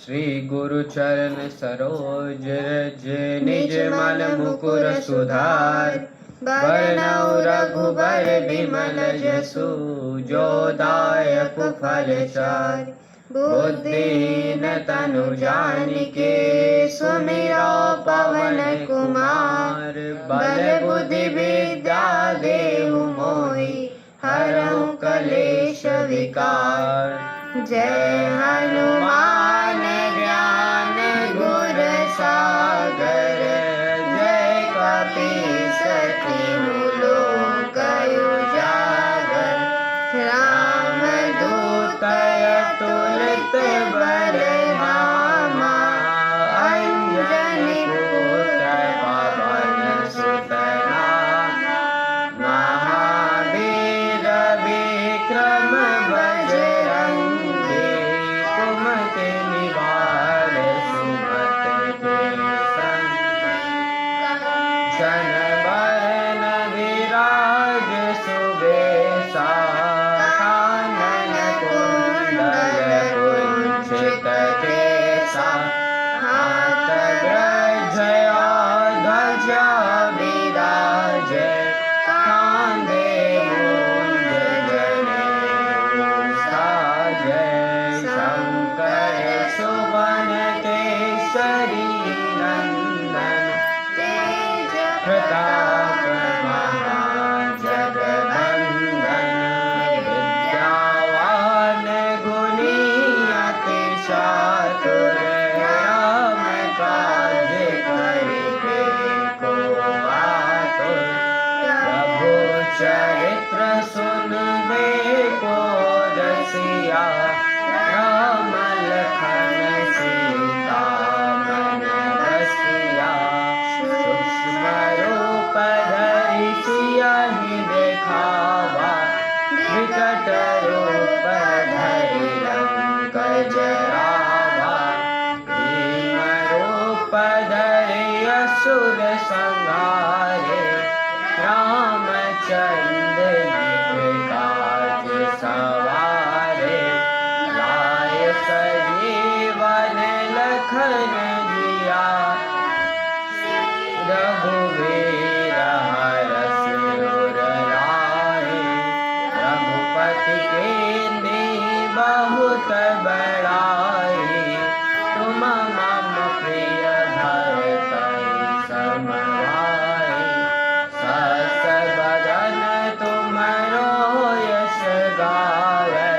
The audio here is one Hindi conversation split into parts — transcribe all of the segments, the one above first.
श्री गुरु चरण सरोज रज निज मन मुकुर सुधार। बरनउँ रघुबर बिमल जसु जो दायक फल चार। बुद्धिहीन तनु जानिके सुमिरो पवन कुमार। बल बुद्धि विद्या देहु मोहि हरहु कलेश विकार। जय हनुमान ज्ञान गुर सागर। जय कपीस तिहु लोक उजागर। राम दूत अतुलित बल धामा। अंजनी पुत्र पवन सुत नामा। महावीर विक्रम बजरंगी। कुमति निवार सुमति के संग। शन बरन विराज सुबेसा। कानन कुंडल कुंचित केसा। हाथ ब्रजया ध्वजा विराजे। कांधे मूंज जनेऊ साजे। शंकर सुवन केसरी नंदन। तेज प्रताप महाजगवंदन। विद्यावान गुणी अति चातुर। राम काज करिबे को आतुर। प्रभु चरित्र सुनबे को रसिया। राम लखन सीता मन बसिया। सूक्ष्म रूप धरि सियहि देखावा। विकट रूप धरि लंक जरावा। भीम रूप धरि असुर संहारे। रामचंद्र जी काज सवारे। लाए सजीवन लखन जिया। रघुवीर हरष उर लाए। रघुपति कीन्ही बहुत बड़ाई। तुम मम प्रिय भरतहि सम भाई। सहस बदन तुमरो यश गावै।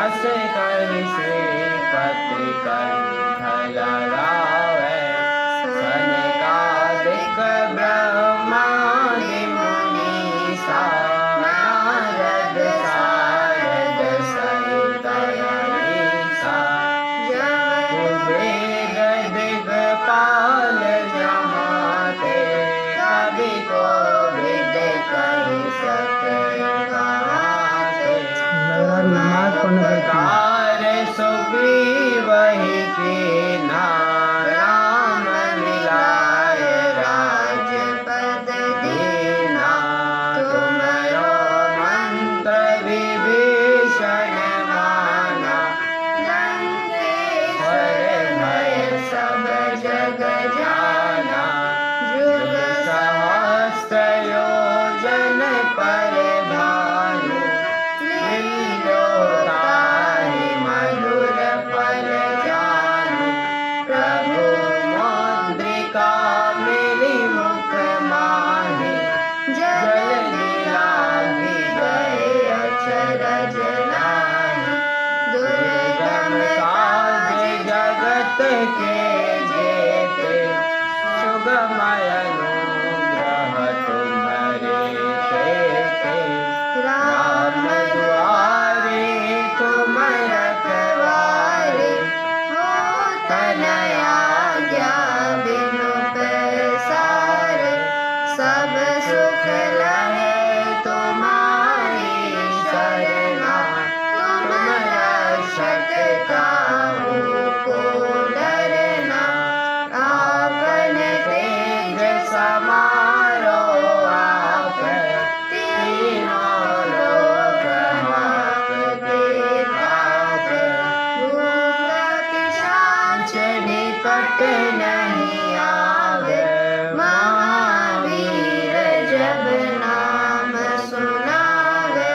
अस कहि श्रीपति कंठ लगावै। सनकादिक ब्रह्मादि मुनीसा। नारद सारद सहित अहीसा। कुबेर दिगपाल जमाते। कवि कोविद कहि सके कहाते। उपकार सुग्रीवहि कीन्हा। राम मिलाए राजपद दीन्हा। तुमरो मंत्र विभीषण माना। लंकेश्वर भय सब जग जाना। जुग सहस्त्र योजन पर भानु। लील्यो ताहि मधुर फल जानु। प्रभु मौद्रिका मेरी मुख माहि। जलधि लांघि गए अचरज लाहि। दुर्गम काज जगत के जेते। सुगमय अनुग्रह तुम्हरे तेते। राम दुआरे तुम रखवारे। होत न आज्ञा बिनु पैसारे। सब सुख लहे तुम्हारी शरणा। तुम रक्षक काहू को डरना। आपन तेज सच निकट नहीं आवे। महावीर जब नाम सुनावे,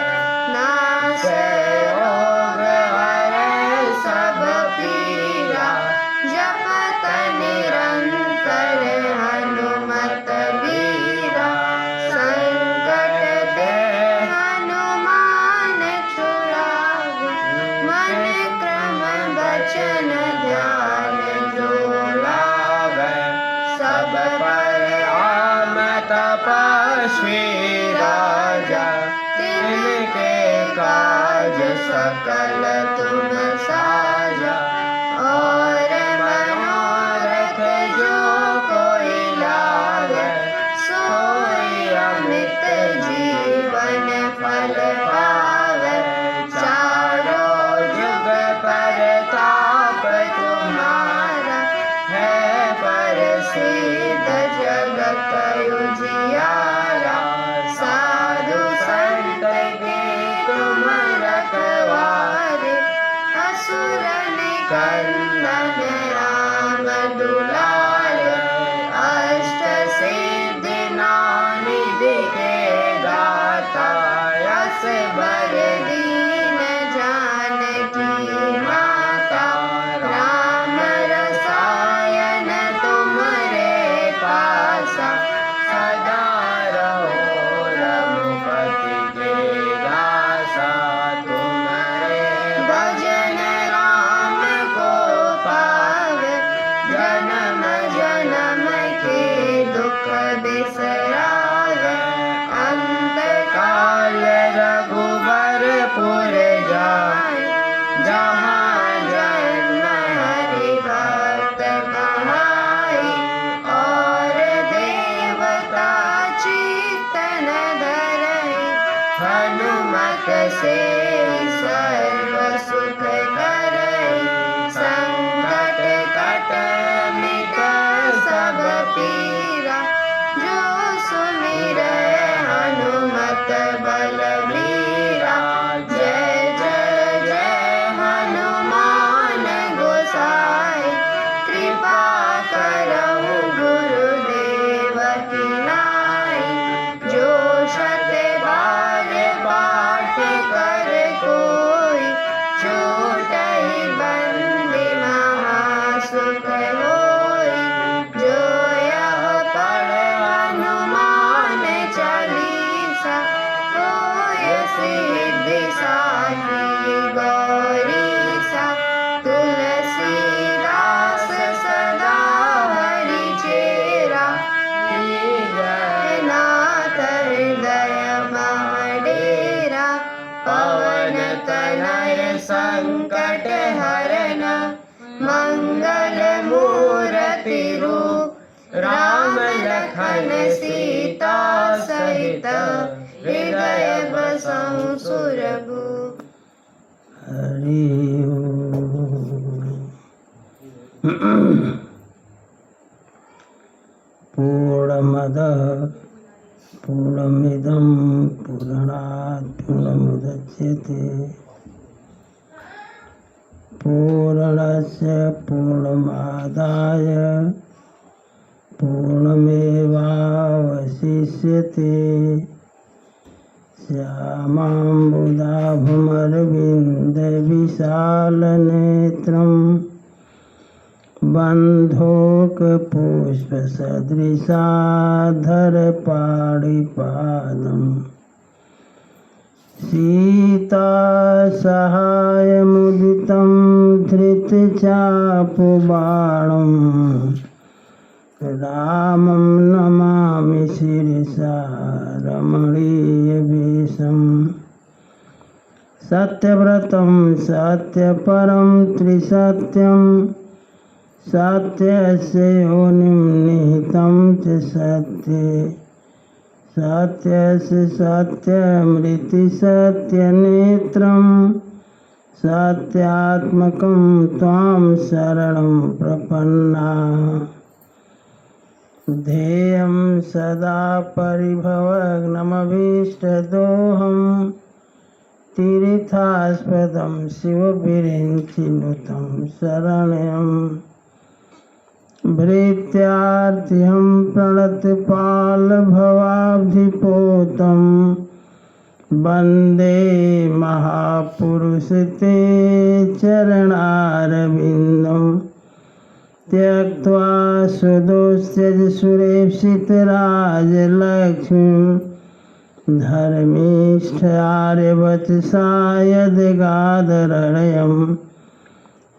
नासे रोग हरे सब पीरा। जपत निरंतर हनुमत बीरा, संकट ते हनुमान छुड़ावे। मन क्रम बचन ध्यान जो लावे, सब पर राम तपस्वी राजा। तिनके काज सकल तुम साजा, और मनोरथ जो कोई लावे। सोई अमृत जीवन फल पावे, चारों जुग परताप तुम्हारा। है प्रसिद्ध जगत उजियारा, साधु संत के तुम रखवारे। असुर निकंदन राम दुलारे, अष्ट सिद्धि निधि के दाता। यस बर दीन जानकी माता, राम रसायन तुम्हारे पासा। सदा रहो रघुपति के दासा, तुम्हारे भजन राम को पावे। जन्म जन्म के दुख बिसरावे, अंत काल रघुबरपुर जाए। जहाँ जन्म हरि भक्त कहाई, और देवता चित्तन धरई। हनुमत से सर्व सुख करई, संकट कट मिट सब पीरा। जो सुमिरै हनुमत बलबीरा, जय जय जय हनुमान गोसाई। कृपा करहु गुरुदेव की नाई, जो शत बार पाठ कर कोई। छूटहि बंदी महासुख होई, जो यह पढ़े हनुमान चालीसा। होय सिद्धि साखी गौरीसा, तुलसीदास सदा हरि चेरा। नाथ हृदय महडेरा, पवन तनय संकट हरन। मंगल मूर्ति रूप, राम लखन सीता सहित। हृदय बसहु सुरभूप। हरि पूर्णमदः पूर्णमिदं पूर्णात् पूर्णमुदच्यते। पूर्णस्य पूर्णमादाय पूर्णमेवावशिष्यते। श्यामाम्बुदाभमरविन्दविशालनेत्रं, बन्धोकपुष्पसदृशाधरपाणिपादम्। सीतासहायमुदितं धृतचापबाणम्, रामं नमामि शिरसा रमणीयवेषम्। सत्यव्रतं सत्यपरं त्रिसत्यं, सत्यस्य योनिं निहितं च सत्ये। सत्यस्य सत्यमृति सत्यनेत्रं, सत्यात्मकं त्वां शरणं प्रपन्नाः। ध्येयं सदा परिभवग्नमभीष्टदोहं, तीर्थास्पदं शिवविरिञ्चिनुतं शरण्यं भृत्यार्थिहं प्रणतपालभवाब्धिपोतं वन्दे महापुरुष ते चरणारविन्दं त्यक्त्वा सुदोस्त्यज सुरेप्सितराजलक्ष्मीं धर्मीष्ठ आर्यवचसा यद्गादरण्यं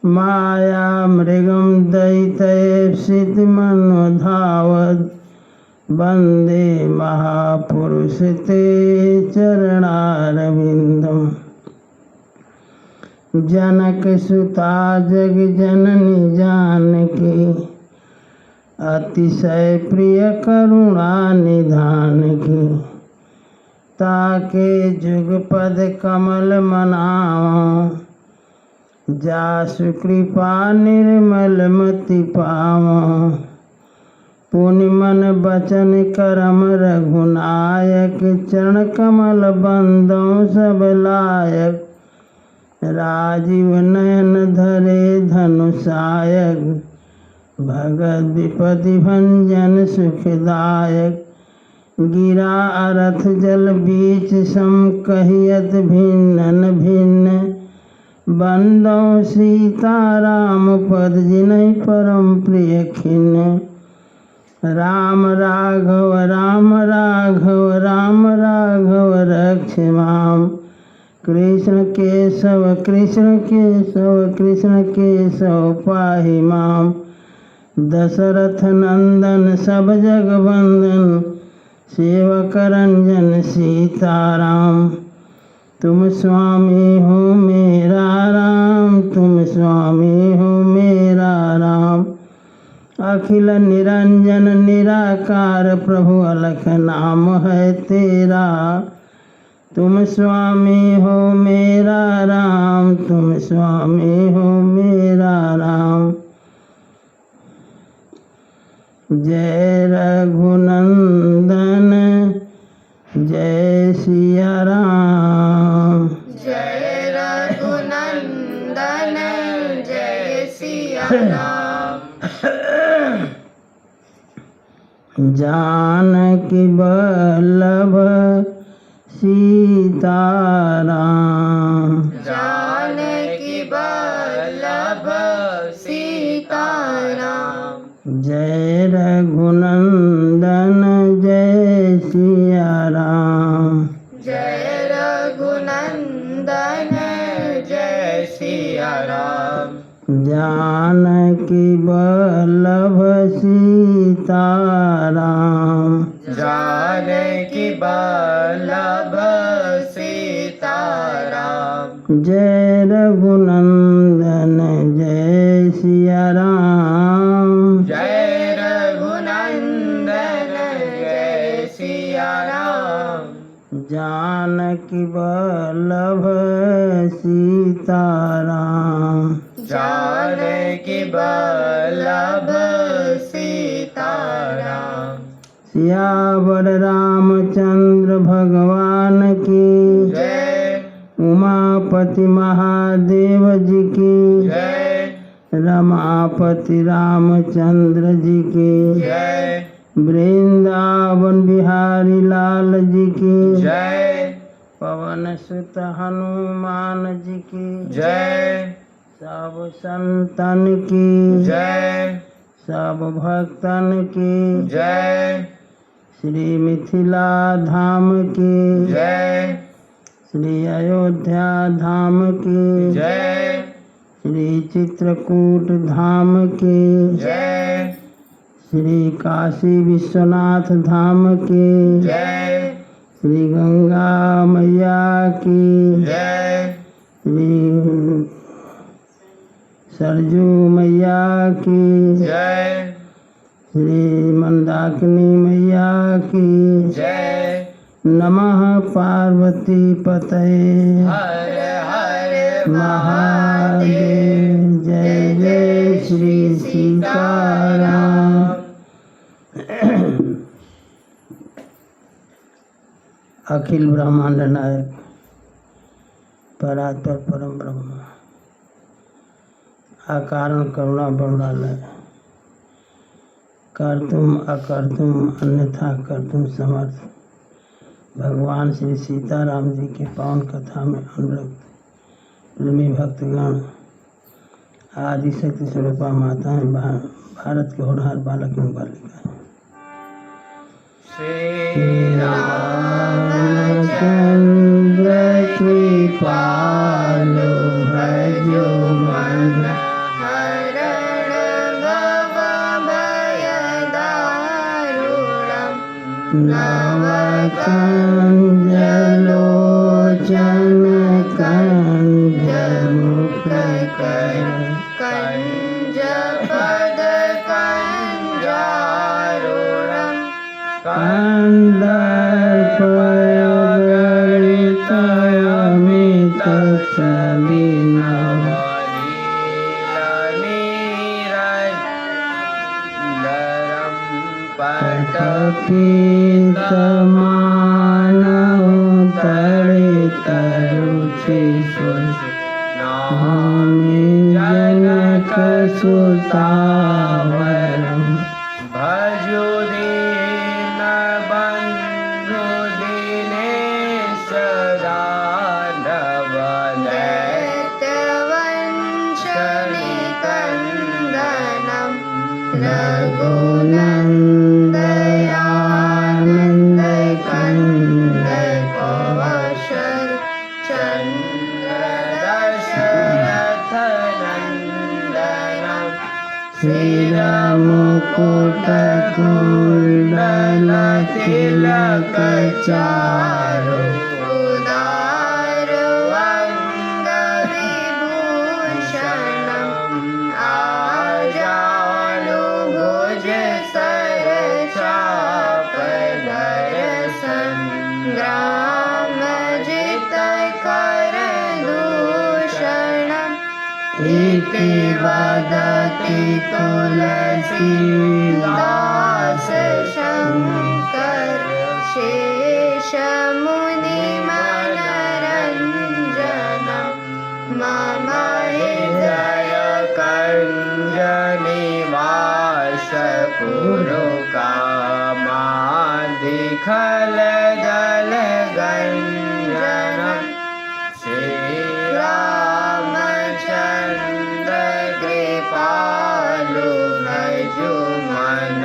मायामृगं दयितैप्सितमनुधावद् वन्दे महापुरुष ते चरणारविन्दम् जनकसुता जगजननी जानकी अतिशय प्रिय करुणा निधान की ताके जुगपद कमल मनावं जासु कृपा निर्मल मति पावं पुण्य मन बचन करम रघुनायक चरण कमल बंदों सब लायक राजीव नयन धरे धनुषायक भगत विपति भंजन सुखदायक गिरा अरथ जल बीच सम कहियत भिन्न भिन्न बंदो सीताराम पद जिनहि परम प्रिय खिन्न राम राघव राम राघव राम राघव रक्ष माम कृष्ण केशव कृष्ण केशव पाहि माम दशरथ नंदन सब जग वंदन सेवक रंजन सीताराम तुम स्वामी हो मेरा राम तुम स्वामी हो मेरा राम अखिल निरंजन निराकार प्रभु अलख नाम है तेरा तुम स्वामी हो मेरा राम तुम स्वामी हो मेरा राम जय रघुनंदन जय सिया राम जय रघुनंदन जय सिया राम जानकी वल्लभ सीताराम जानकी वल्लभ सीताराम जय रघुनंदन जय सिया राम जय रघुनंदन जय सिया राम जानकी वल्लभ सीताराम जानकी वल्लभ सीताराम जय रघुनंदन जय सिया राम जय रघुनंदन जय सिया राम जानकी वल्लभ सीताराम जानकी वल्लभ सीताराम सियावर रामचंद्र भगवान की जय उमापति महादेव जी की जय रमापति रामचंद्र जी की जय वृंदावन बिहारी लाल जी की जय पवन सुत हनुमान जी की जय सब संतन की जय सब भक्तन की जय श्री मिथिला धाम की जय श्री अयोध्या धाम की जय श्री चित्रकूट धाम की जय श्री काशी विश्वनाथ धाम की जय श्री गंगा मैया की जय श्री सरजू मैया की जय श्री मंदाकिनी मैया की जय नमः पार्वती पतये हर हर महादेव जय जय श्री सीताराम। अखिल ब्रह्मांड नायक परात्पर परम ब्रह्म अकारण करुणा बरुणालय कर्तुम अकर्तुम अन्यथा कर्तुम समर्थ भगवान श्री सीताराम जी के पावन कथा में अनुरक्त प्रेमी भक्तगण, आदि शक्ति स्वरूपा माता है, भारत के होनहार बालक एवं बालिका है। श्री रामचंद्र कृपालु भजो मन हरण भव भयदारुणम् नवकञ्जलोचन कञ्जमुखकर कञ्जपदकञ्जारूढम् कन्दर्पयगणितयमितसलिनम् जनकसुतावरम् भजो दीनबन्धु दीनेश दानवदैत्यवंशनिकन्दनम् रघुनन्दयानन्दकन्दकौशल चन्द्रदशरथनन्दनम् श्रीरामकुटकुण्डलतिलकचारु उदारवङ्गविभूषणम् आजानुभुज सरचापधर संग्रामजितकरदूषणम् इति वदति तुलसीदास शङ्कर शेषमुनिमनरञ्जनम् मम हृदय कञ्जनिवास कुरु कामादिखलदलगञ्जनम् श्रीरामचन्द्र कृपालु भजो मन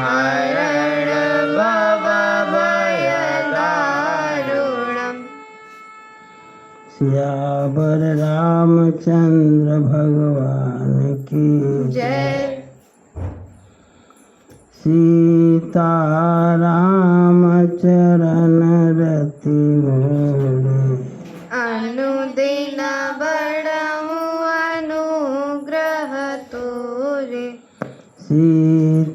हरण भव भयदारुणम्। सियावर रामचंद्र भगवान की जय। सीताराम चरण रति मोरे अनुदिन बड़हु अनुग्रह तोरे। सीताराम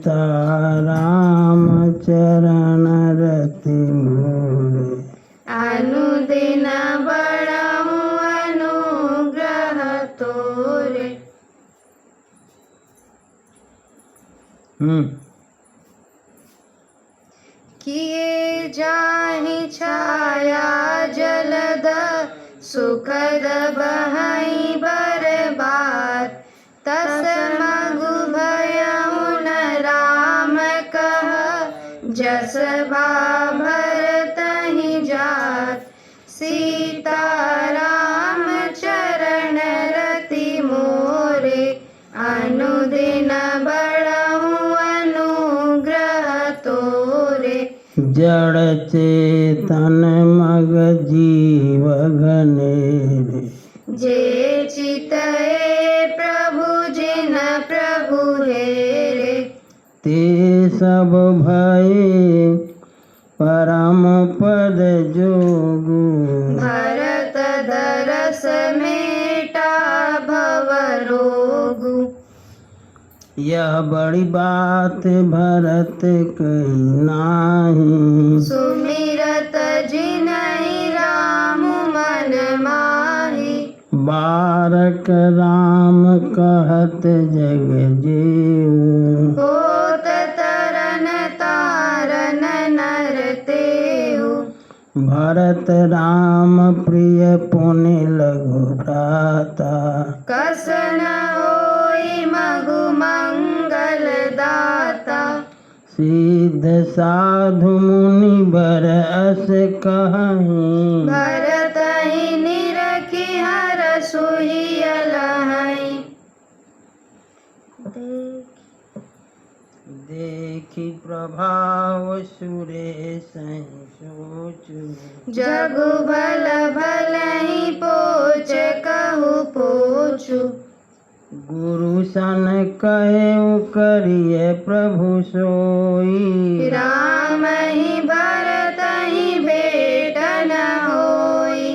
चरण रति मोरे अनुदिन बड़हु अनुग्रह तोरे। किए जाहि छाया जलद सुखद बहई बरबाद तस मगु भयउ न राम कह जस भरतहि जात। सीताराम चरण रति मोरे अनुदिन बड़हु अनुग्रह तोरे। जड़ चेतन मग जीव घनेरे जे चितए प्रभु जिन प्रभु हेरे। ते सब भये परम पद जोगु भरत दरस मेटा भव रोगु। यह बड़ी बात भरत कही नाही सुमिरत जिनहि राम मन माहि। बारक राम कहत जग जेऊ होत तरन तारन नर तेहु। भरत राम प्रिय पुण्य लघु भ्राता कसन होई मगु मंगल दाता। सिद्ध साधु मुनि बर अस कहीं भरत ही निरखी हर सुही अलहई। देखी प्रभाव सुरेश सोचु जगु भल भल ही पोच कहु पोचु। गुरु सन कहे करिए प्रभु सोई राम ही भरत ही भेट न होई।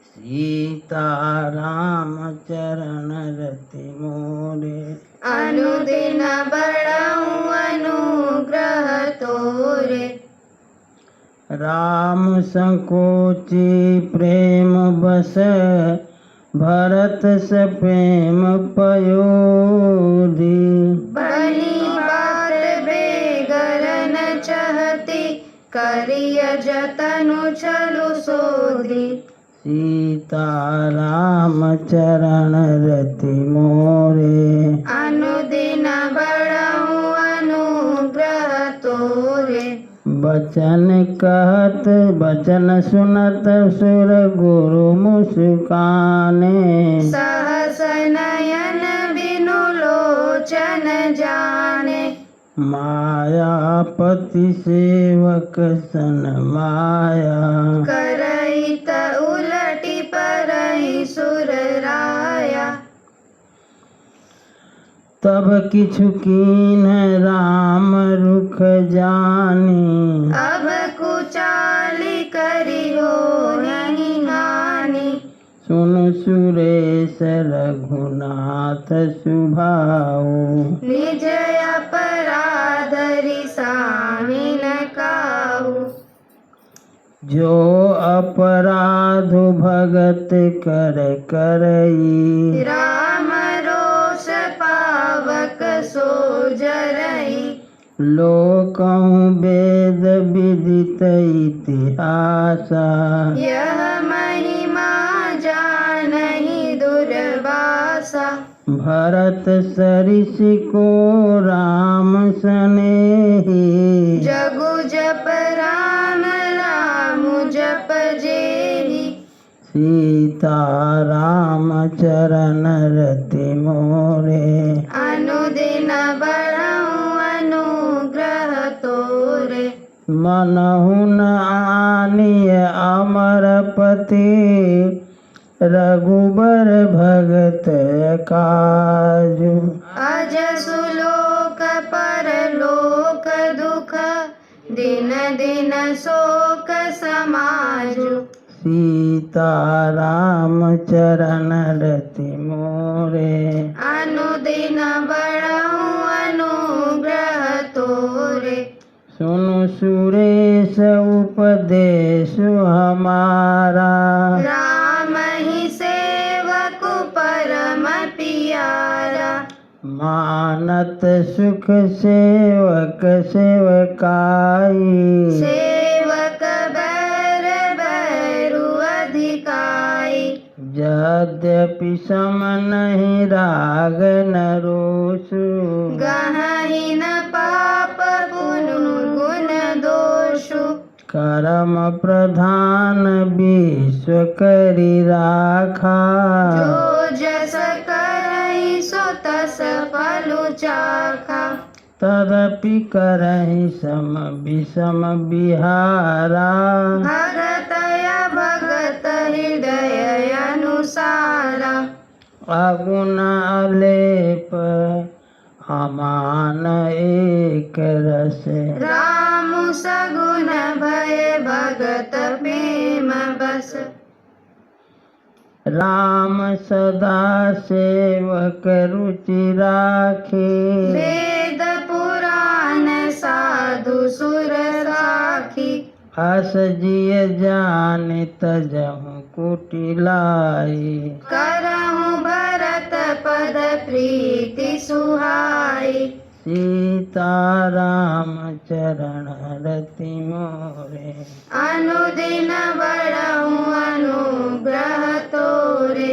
सीता राम चरण रति मोरे अनुदिन बड़ऊ अनुग्रह तोरे। राम संकोचि प्रेम बस भरत से प्रेम पयोधि बनी बात बेगर न चहती करिय जतनु चलु सोधी। सीता राम चरण रति मोरे अनुदिन बड़ऊ अनुग्रह तोरे। बचन कहत बचन सुनत सुर गुरु मुस्काने सहस नयन बिनु लोचन जाने। मायापति सेवक सन माया करहित उलटी परहि सुर राया। तब किछु कीन राम रुख जानी अब कुचाली करी हो नहीं हानि। सुन सुरेश रघुनाथ सुभाऊ निज अपराध रिसाहि न काहू। जो अपराध भगत कर करई राम रोष पावक सो जरई। लोकहु वेद विदित इतिहासा यह महिमा जानहि दुर्वासा। भरत सरिषि को राम सनेही जगु जप राम राम जप जेहि। सीता राम चरण रति मोरे अनुदिन बड़ऊ अनुग्रह तोरे। मनहु न आनिय अमरपति रघुबर भगत काजु अज सुलोक परलोक दुख दिन दिन शोक समाजु। सीता राम चरण रति मोरे अनुदिन बड़ऊ अनुग्रह तोरे। सुनु सुरेश उपदेश हमारा राम ही सेवक परम पियारा। मानत सुख सेवक सेवकाई सेवक बैर बैरु अधिकाई। यद्यपि सम नहीं राग न रोषु गहहि न पाप पुनु गुण दोषु। कर्म प्रधान विश्व करि राखा जो जस करहि सो तस फलु चाखा। तदपि करहि सम विषम बिहारा भगत या भगत हृदय अनुसारा। अगुण अलेप अमान एक रस राम सगुन भय भगत प्रेम बस। राम सदा सेवक रुचि राखे वेद पुराण साधु सुर साखी। अस जिय जानि तजहु कुटिलाई करहु भरत पद प्रीति सुहाई। सीता राम चरण रति मोरे अनुदिन बड़ऊ अनुग्रह तोरे।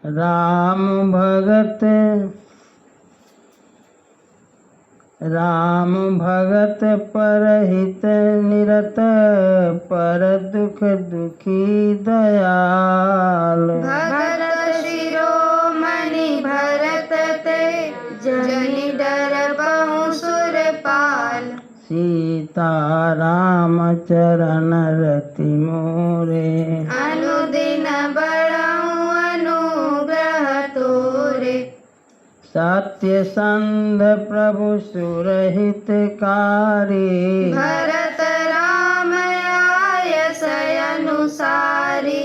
राम भगत राम भगत परहित निरत पर दुख दुखी दयाल भगत शिरोमणि भरत ते जनि डर बहु सुरपाल सीता राम चरण रति मोरे अनुदिन बड़हु अनुग्रह तोरे सत्य संध प्रभु सुरहितकारी भरत राम आयस अनुसारी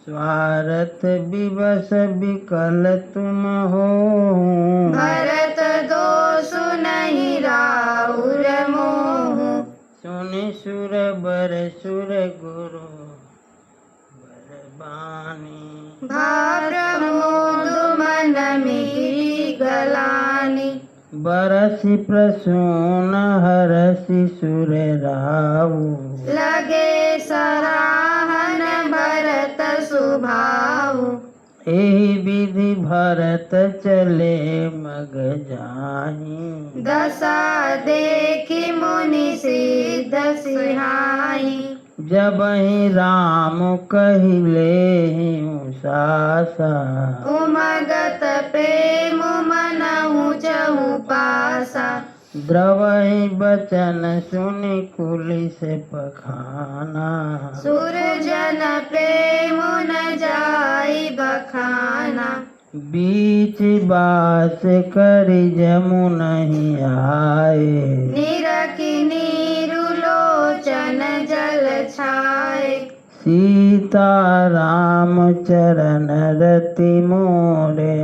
स्वार्थ विवश विकल तुम हो भरत दोषु नहीं राउर मोह सुनि सुर बर सुर गुरु बरबानी प्रमोद मन मिली गलानी बरसि प्रसून हरसि सुर राऊ लगे सराहन भरत सुभाऊ एहि विधि भरत चले मग जाहि दशा देखी मुनि सिद्ध सिहाई जबहि राम कहिले सासा उमगत प्रेम मनहु जहु पासा द्रवहि बचन सुनि कुलिस पखाना सुरजन प्रेम न जाई बखाना बीच बास करि जमुनहि आए निरखि नीरुलोचन जल छाए सीता राम चरण रति मोरे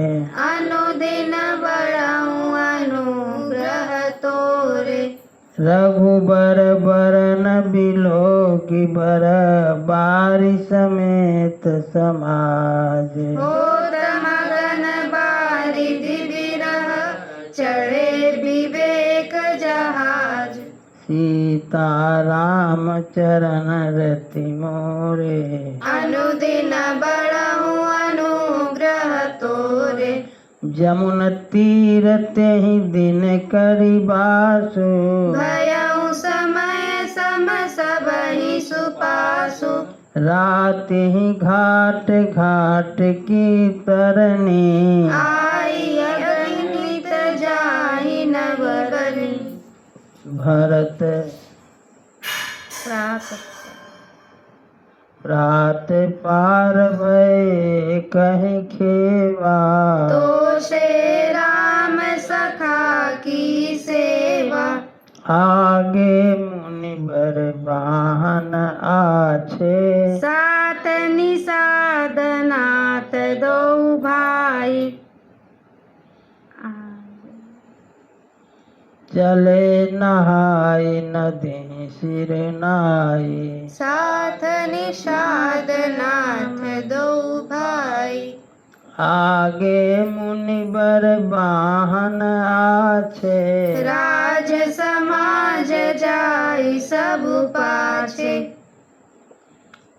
अनुदिन बड़हु अनुग्रह तोरे रघुबर बरन बिलोकि बर बारि समेत समाज होत मगन बारिधि बिरह चढ़े विवेक जहाज सीता राम चरण रति मोरे अनुदिन बड़हु अनुग्रह तोरे जमुन तीर तेहि दिन करि बासु भयउ समय सम सबहि सुपासु राति घाट घाट की तरनी आई अगणित जाहि नवगनि भरत प्रात पार भय कहि खेवा तो से राम सखा की सेवा आगे मुनि बर वाहन आछे सात निषाद नाथ दो भाई चले नहाय नदी सिर नाई साथ निषाद नाथ दो भाई आगे मुनि बर वाहन आछे राज समाज जाई सब पाछे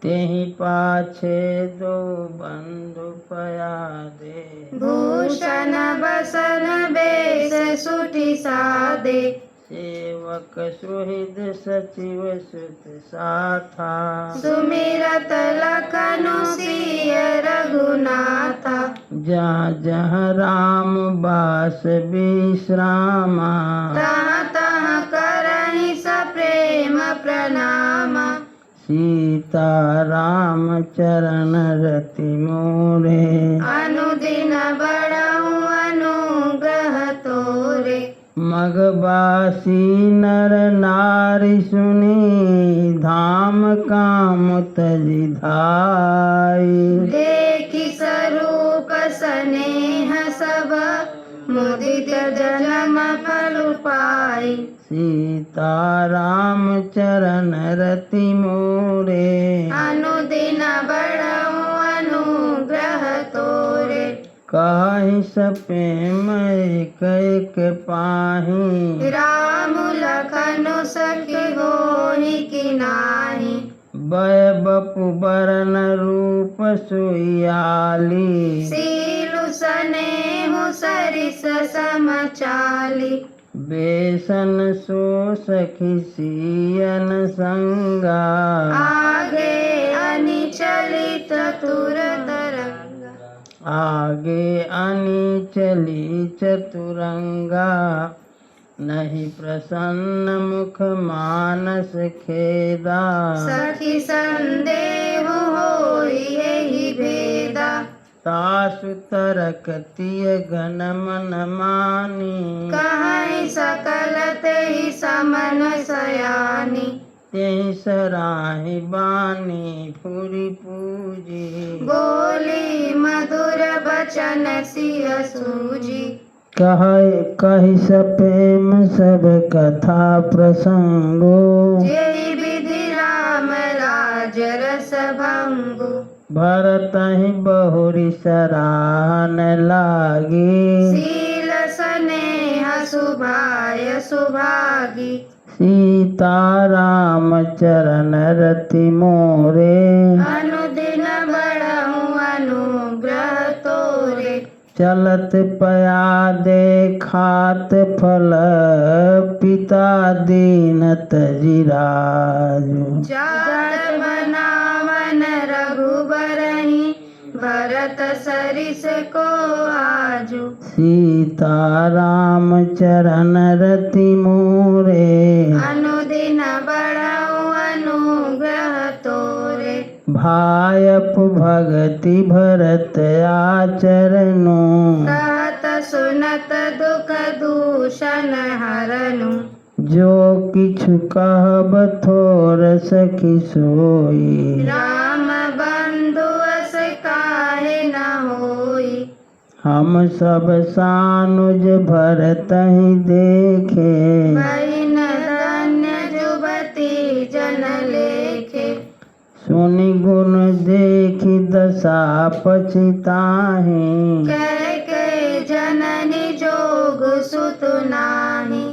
तेहि पाछे दो बंधु पयादे भूषण बसन बेस सुठि सादे सेवक सुहृद सचिव सुत साथा सुमिरत लखनु सिय रघुनाथा जहाँ जहाँ राम बास विश्रामा तहाँ तहाँ करहि सप्रेम प्रणामा सीता राम चरण रति मोरे अनुदिन बड़हु अनुग्रह तोरे मगबासी नर नारी सुनी धाम काम तजि धाई देखि स्वरूप स्नेह सब मुदित जन्म फल पाई सीता राम चरण रति मोरे अनुदिन बड़हु अनुग्रह तोरे काहि सप्रेम एक एक पाहि राम लखनु सखी होहि कि नाही बय बपु बरन रूप सुयाली सीलु स्नेहु सरिस समचाली बेसन सो सखी सियन संगा आगे अनिचली चतुर तरंगा आगे आनी चली चतुरंगा नहीं प्रसन्न मुख मानस खेदा सखी संदेह होई यही भेदा तासु तरकतिय घन मन मानी कहीं सकल तेहि समन सयानी तेहि सराहि बानी फूरी पूजी बोली मधुर बचन सिय सूजी कहि सप्रेम सब कथा प्रसंगो जेहि विधि राम राज रस भंगु भरतहि बहुरी सराहन लागी शील स्नेह शुभाय सुभागी सीता राम चरण रति मोरे अनुदिन बढ़ऊ अनुग्रह तोरे चलत पया देखात फल पिता दीन तजिराजु जात बनावन रघुबरहि भरत सरिस को आजु सीता राम चरण रति मोरे अनुदिन बढ़ऊ अनुग्रह तोरे भायप भगति भरत आचरणो कहत सुनत दुख दूषण हरनु जो किछु कहब थोर सखी सोई राम बंधु अस काहे न होई हम सब सानुज भरतहि देखे बहिन धन्य जुबती जन लेखे सुनि गुण देखि दशा पछिताहि कह के जननी जोग सुत नाही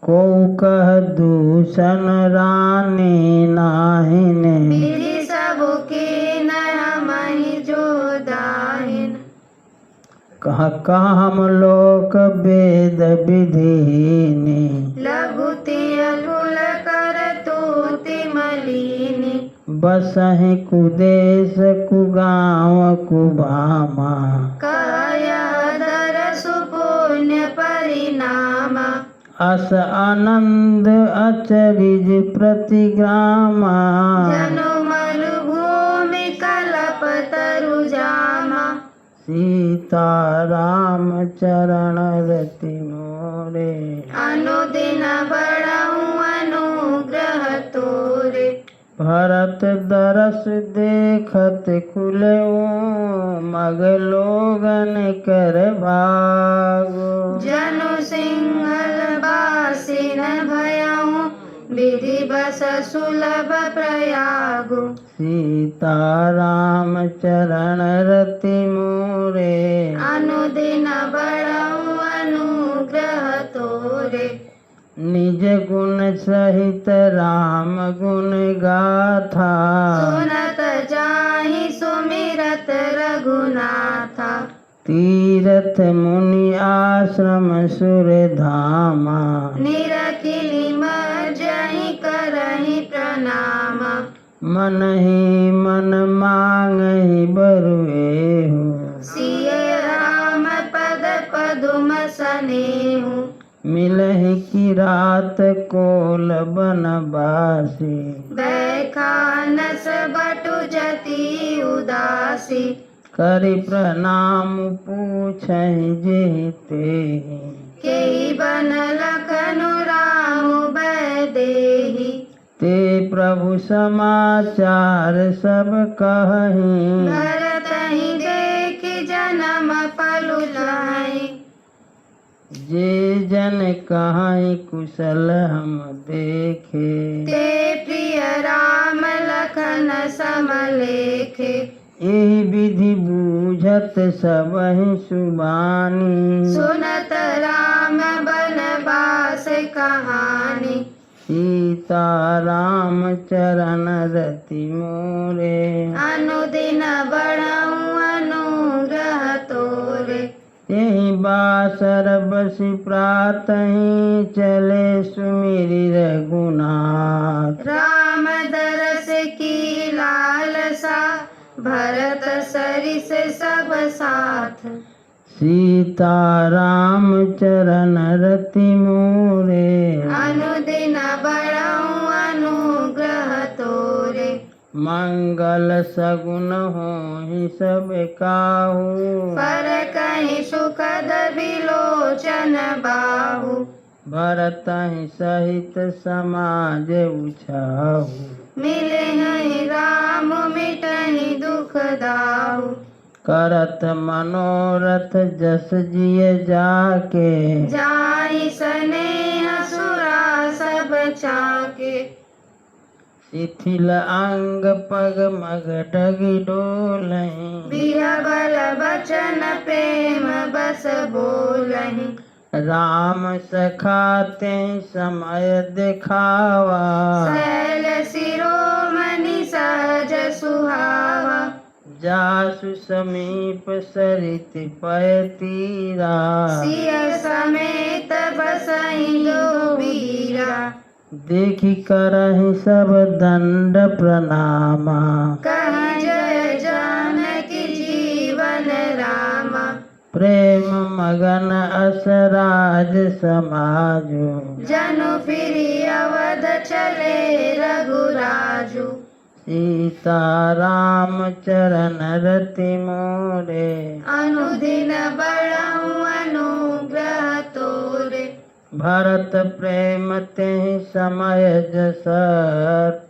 को कह दूषण रानी नाहिने विधि सबके न हमहि जो दाहिन कह हम लोक वेद विधिनी लघुति अकुल कर तूति मलिनी बसहि कुदेश कुगाँव कुबामा काय दर सुपुण्य परिणाम अस आनंद अचरिज प्रतिग्रामा जनु मरुभूमि कलप तरु जामा सीता राम चरण रति मोरे अनुदिन बढ़ऊ अनुग्रह तोरे भरत दरस देखत कुलऊ मग लोगन कर भागो जनु सिंहल बासिन भयऊ विधि बस सुलभ प्रयागु सीता राम चरण रति मोरे अनुदिन बढ़ऊ अनुग्रह तोरे निज गुण सहित राम गुण गाथा सुनत जाहि सुमिरत रघुनाथा तीरथ मुनि आश्रम सुर धामा निरखिली मर्जहि करहि प्रणाम मन ही मन मांगहि बरुएहु सिय राम पद पदुम सनेहु मिलहि की रात कोल बनबासी बैखानस बटु जति उदासी करि प्रणाम पूछहि जेते केहि बन लखनु राम बैदेहि ते प्रभु समाचार सब कहहि भरतहि देखि जनम पलु लहि जे जन कहाई कुशल हम देखे ते प्रिय राम लखन समलेखे एहि विधि बूझत सबहि सुबानी सुनत राम बनवास कहानी सीता राम चरण रति मोरे अनुदिन बढ़ऊ अनुग्रह तोरे तेहि बासर बसी प्रातहि चले सुमिरि रघुनाथ। राम दरस की लालसा भरत सरिस सब साथ। सीता राम चरण रति मोरे अनुदिन बड़ऊ अनुग्रह तोरे। मंगल सगुन होहि सब काहू पर कहीं सुखद विलोचन बाहु। भरतहि सहित समाज उछाहू मिले हैं राम मिटहि दुख दाहु। करत मनोरथ जस जिय जाके जाहि स्नेह सुरा सब चाके। शिथिल अंग पग मग डगी डोलहि बिरबल बचन प्रेम बस बोलहि। राम सखाते समय दिखावा शैल शिरोमणि सहज सुहावा। जासु समीप सरित पय तीरा सिय समेत बसहि जोबीरा। देखि करहि सब दंड प्रणामा कहि जय जानकी जीवन रामा। प्रेम मगन असराज समाजो जनु फिरि अवध चले रघुराजु। सीता राम चरण रति मोरे अनुदिन बड़ऊ अनुग्रह तोरे। भरत प्रेम तेहि समय जस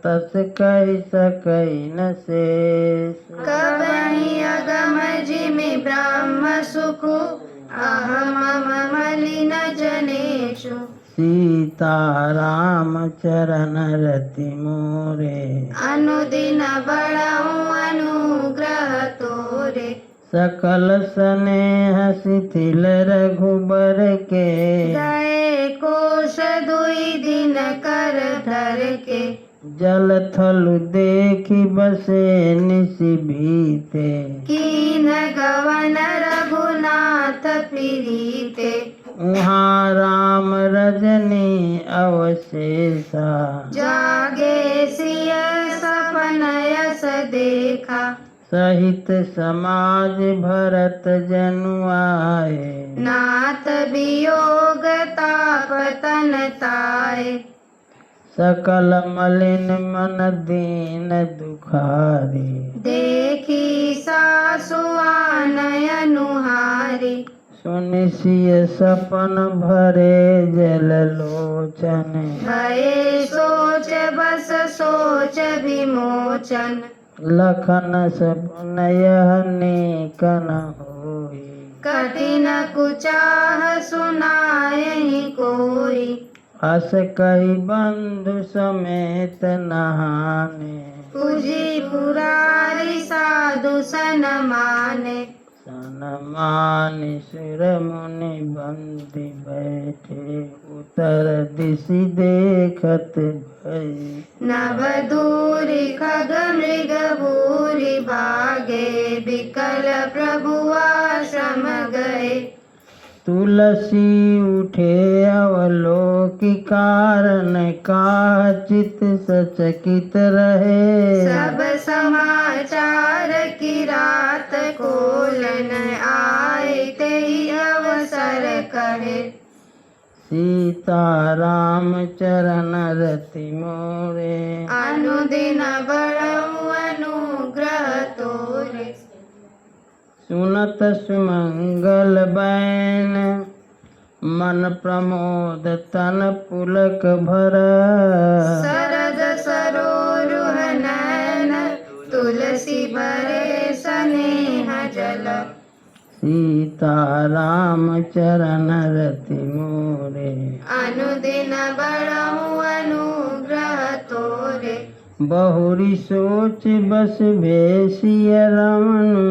तस कहि सकहि न शेष। कबहि अगम जिमि ब्रह्म सुखु अहम मम मलिन जनेषु। सीता राम चरण रति मोरे अनुदिन बड़ऊ अनुग्रह तोरे। सकल स्नेह शिथिल रघुबर के गए कोश दुई दिन कर धर के। जल थलु देखि बसे निसि भीते कीन गवन रघुनाथ प्रीते। उहाँ राम रजनी अवशेषा जागे सिय सपन यस देखा। सहित समाज भरत जनु आए नाथ वियोग ताप तन ताए। सकल मलिन मन दीन दुखारी देखी सासु आनयनुहारी। सुनि सिय सपन भरे जल लोचन भये सोच बस सोच विमोचन। लखन सब नयह नेकन होई कठिन कुचाह सुनायहि कोई। अस कहि बंधु समेत नहाने पूजी पुरारी साधु सन माने। सनमानि सुर मुनि बंदी बैठे उतर दिशि देखत भई नभ दूरी खग मृग भूरि भागे। विकल प्रभु आश्रम गए। तुलसी उठे अवलोकि कारण का चित सचकित रहे सब समाचार की रात खोलन आए तेहि अवसर कहे। सीता राम चरण रति मोरे अनुदिन बड़ऊ अनुग्रह तोरे। सुनत सुमंगल बैन मन प्रमोद तन पुलक भर सरद सरोरुह नयन तुलसी भरे स्नेह जल। सीता राम चरण रति मोरे अनुदिन बड़ऊ अनुग्रह तोरे। बहुरी सोच बस भेसिय रमनु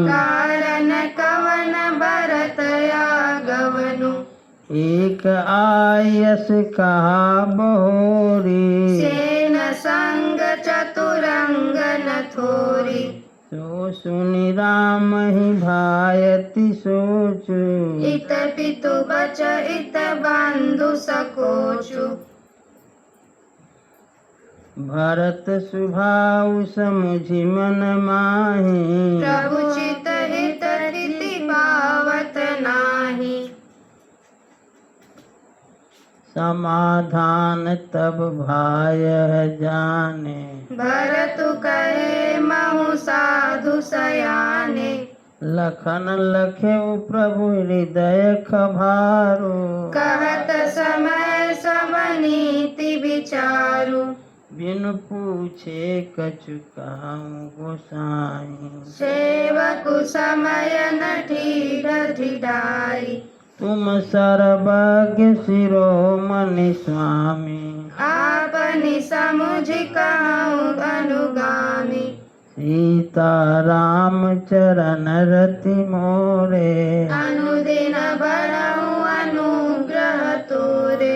कारण कवन भरत आगवनु। एक आयस कहा बहोरी सेन संग चतुरंग न थोरी। सो सुनि राम ही भायति सोचु इत पितु बच इत बंधु सकोचु भरत सुभाउ समुझि मन माहि प्रभु चित हित तिथि पावत नाही समाधान तब भाय जाने भरतु कहे महु साधु सयाने लखन लखेउ प्रभु हृदय खभारो कहत समय सब नीति विचारु बिनु पूछे कछु कहूँ गोसाई सेवकु समय न ठीढ़ ढिढ़ाई तुम सर्वज्ञ शिरोमणि स्वामी आपनि समुझ कहूँ अनुगामी सीता राम चरण रति मोरे अनुदिन बढ़ऊ अनुग्रह तोरे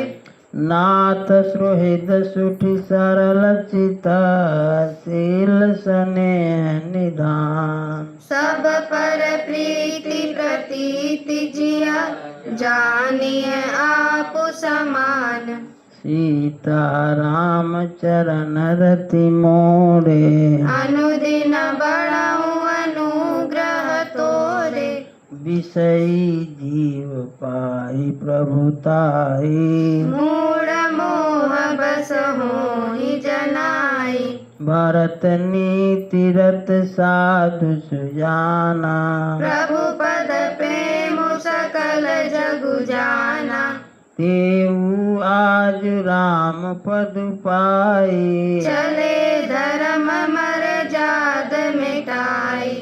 नाथ सुहृद सुठि सरल चित शील स्नेह निधान सब पर प्रीति प्रतीति जिया जानिए आप समान सीता राम चरण रति मोरे अनुदिन बढ़ऊ अनुग्रह तोरे विषयी जीव पाई प्रभुताई मूढ़ मोह बस होई जनाई भरत नीति रत साधु सुजाना प्रभु पद प्रेम सकल जगु जाना तेऊ आज राम पद पाई चले धर्म मर्याद मिटाई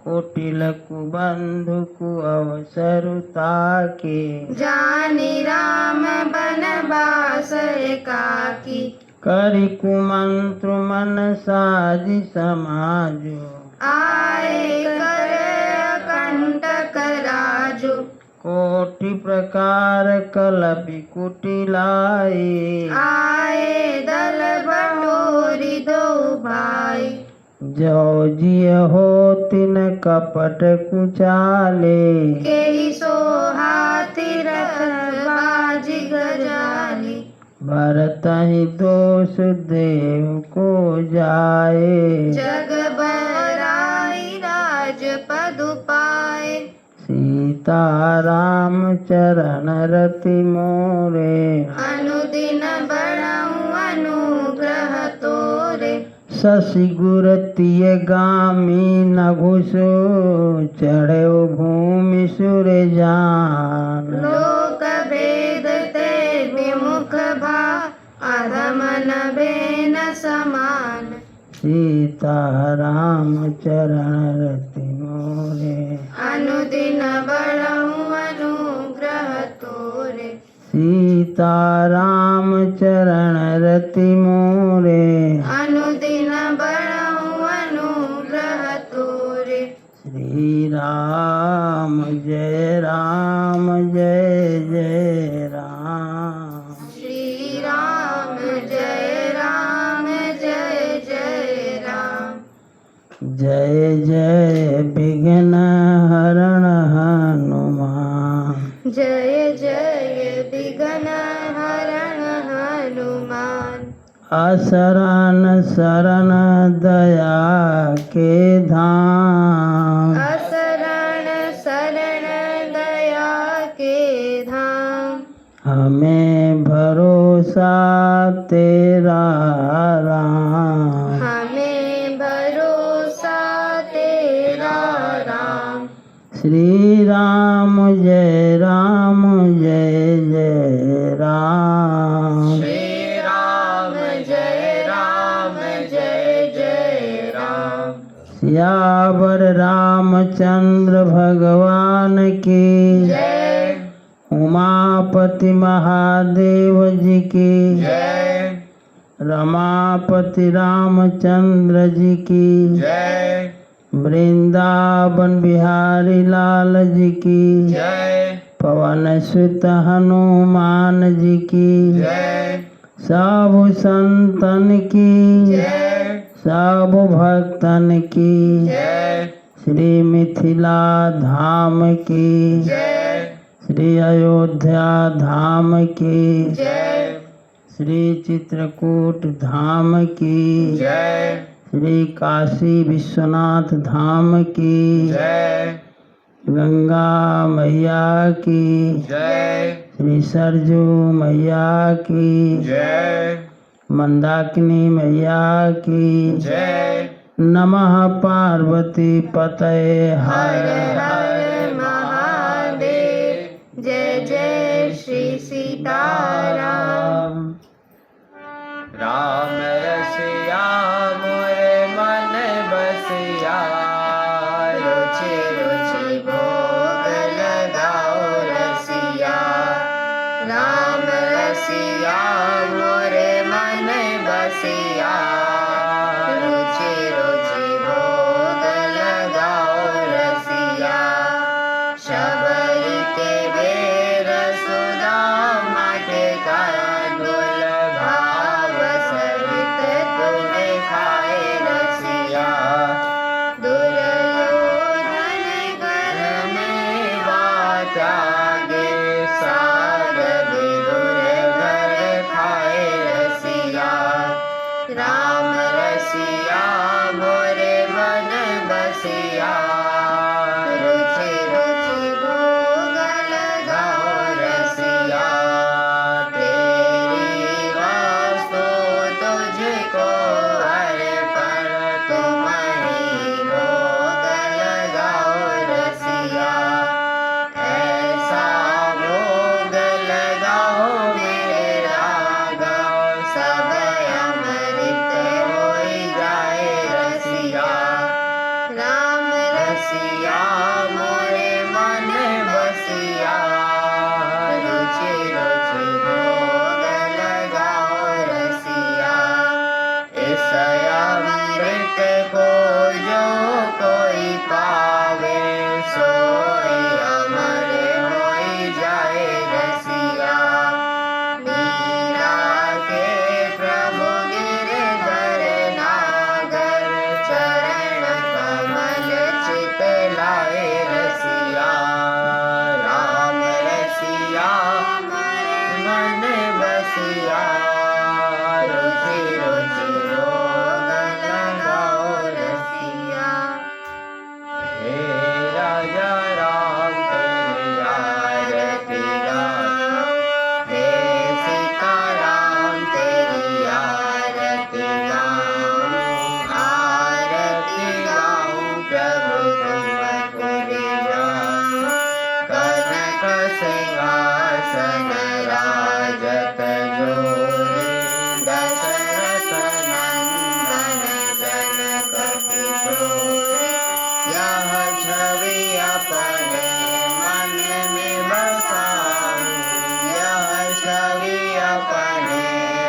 कोटिल कुबंधु कु अवसर ताके जानी राम बनवास एकाकी करि कुमंत्र मन साजि समाजो आए कर कंटक राजु कोटि प्रकार कल बिकुटि लाई आए दल बटोरी दो भाई जो जिय हो तिन कपट कुचाले केहि सो हाथी रथ बाजी गजाली भरत ही दोष देव को जाए जग बराई राज पदु पाए सीता राम चरण रति मोरे अनुदिन बढ़ऊ अनुग्रह तोरे शशि गुरतिय गामी न घुसो चढ़े भूमि सुर जान लोक भेद ते विमुख भा अधम न बेन समान सीता राम चरण रति मोरे अनुदिन बढ़ऊ अनुग्रह तोरे सीता राम चरण रति मोरे अनुदिन बढ़ऊ अनुग्रह तोरे श्री राम जय राम जय जय राम श्री राम जय राम जय जय राम जय जय विघ्न हरण हनुमान जय जय विघ्न हरण हनुमान असरन शरण दया के धाम असरण शरण दया के धाम हमें भरोसा तेरा राम हमें भरोसा तेरा राम श्री राम जय जय राम श्री राम जय जय राम सियावर रामचंद्र भगवान की जय उमापति महादेव जी की जय रमापति रामचंद्र जी की जय वृंदावन बिहारी लाल जी की जय पवन सुत हनुमान जी की जय सब संतन की जय सब भक्तन की जय श्री मिथिला धाम की जय, श्री अयोध्या धाम की जय, श्री चित्रकूट धाम की जय, श्री काशी विश्वनाथ धाम की जय, गंगा मैया की जय, श्री सरजू मैया की जय, मंदाकिनी मैया की जय। नमः पार्वती पतये हर हर हर महादेव। जय जय श्री सीताराम। राम रसिया मोरे मन बसिया, रुचि रुचि भोग लगाओ रसिया। राम रसिया मोरे मन बसिया, रुचि रुचि भोग लगाओ रसिया। शबरी के बेर सुदामा के कांदुल भाव सहित तुम्हें खाए रसिया। दुर्योधन घर में त्यागे, साग विदुर घर खाए रसिया। राम रसिया मोरे मन बसिया, रुचि रुचि भोग लगाओ रसिया। तेरी वास्तु तुझको अर्पण, तुम ही भोग लगाओ रसिया। ऐसा भोग लगाओ मेरे राघव, सब अमृत होई जाए रसिया। राम रसिया मोरे मन बसिया, रुचि रुचि भोग लगाओ रसिया। इस अमृत को जो कोई पावे, सोई अमर होई जाए रसिया। मीरा के प्रभु गिरधर नागर, चरण कमल चित लाए रसिया। राम रसिया मन बसिया, रुचि रुचि भोग लगाओ रसिया। हे राजा राम तेरी आरती गाऊं, हे सीताराम तेरी आरती गाऊं। आरती गाऊं प्रभु तुमको दिलाऊं। कनक सिंहासन राजत जोरे, दशरथ नंदन जनक किशोरे। यह छवि अपने मन में बसाऊं, यह छवि अपने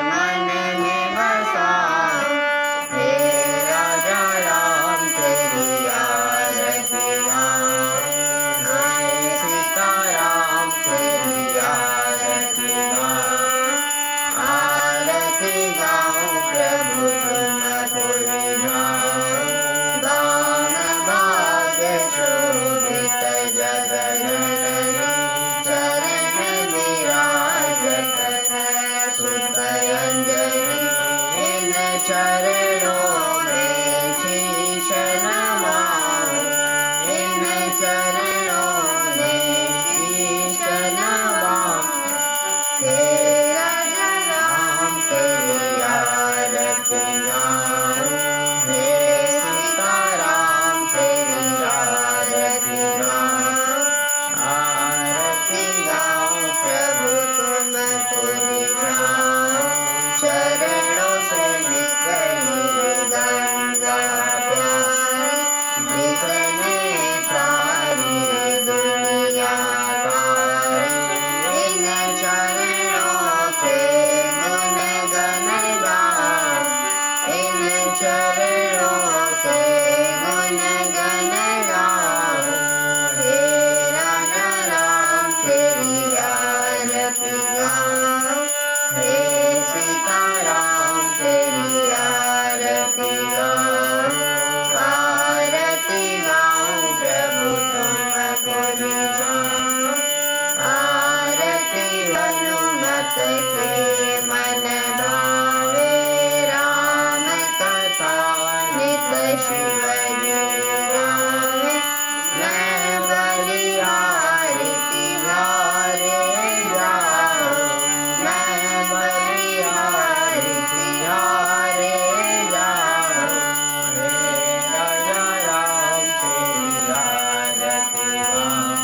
मन में बसाऊं। हे राजा राम तेरी आरती गाऊं, हे सीताराम तेरी आरती गाऊं। आरती गाऊं प्रभु तुमको दिलाऊं। दान भाग्य शोभित जगजननी, चरण विराजत है सुत अंजनी। इन चरणों में शीश नवाऊं, इन चरणों में शीश नवाऊं। हे राजा राम तेरी आरती गाऊं, हे सीताराम तेरी आरती गाऊं। आरती गाऊं प्रभु तुमको दिलाऊं। चरणों से निकली गंगा प्यारी, जिसने सारी दुनिया तारी। इन चरणों के गुण गण गाऊं, इन चरणों के गुण गण गाऊं। हे राजा राम तेरी आरती गाऊं, हे सीताराम तेरी आरती गाऊं। आरती गाऊं सखे मन भावे राम कथा नित शिव जी रामे मैं बलिहारी तिहारे जाऊं मैं बलिहारी तिहारे जाऊं हे राजा राम तेरी आरती गाऊं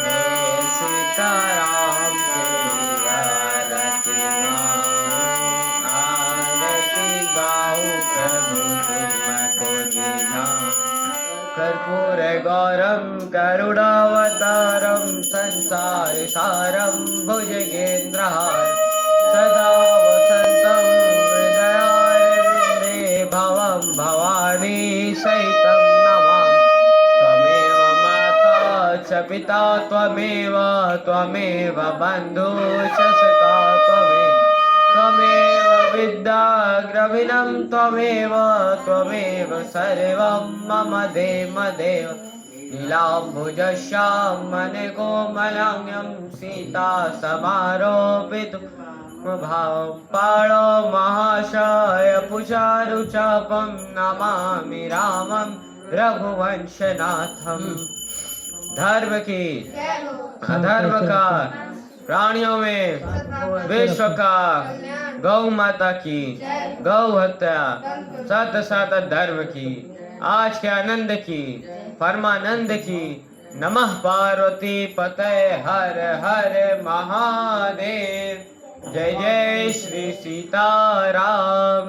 हे सीताराम तेरी आरती गाऊं प्रभु तुमको जीना कर्पूर गौरम करुणावतारम संसार सारम भुजगेन्द्रहार सदा वसंतं हृदयारविन्दे भवं भवानी सहितं नमामि त्वमेव माता च पिता त्वमेव बन्धु च सखा त्वमेव विद्याद्रविणं त्वमेव सर्वं मम देव नीलाम्बुजश्यामने कोमलाङ्गं सीता समारोपितु भावं पाणो महाशय पुषारुचापं नमामि रामं रघुवंशनाथं धर्म की अधर्म का प्राणियों में विश्व का गौ माता की गौ हत्या सत धर्म की आज के आनंद की परमानंद की नमः पार्वती पते हर हर महादेव जय जय श्री सीताराम।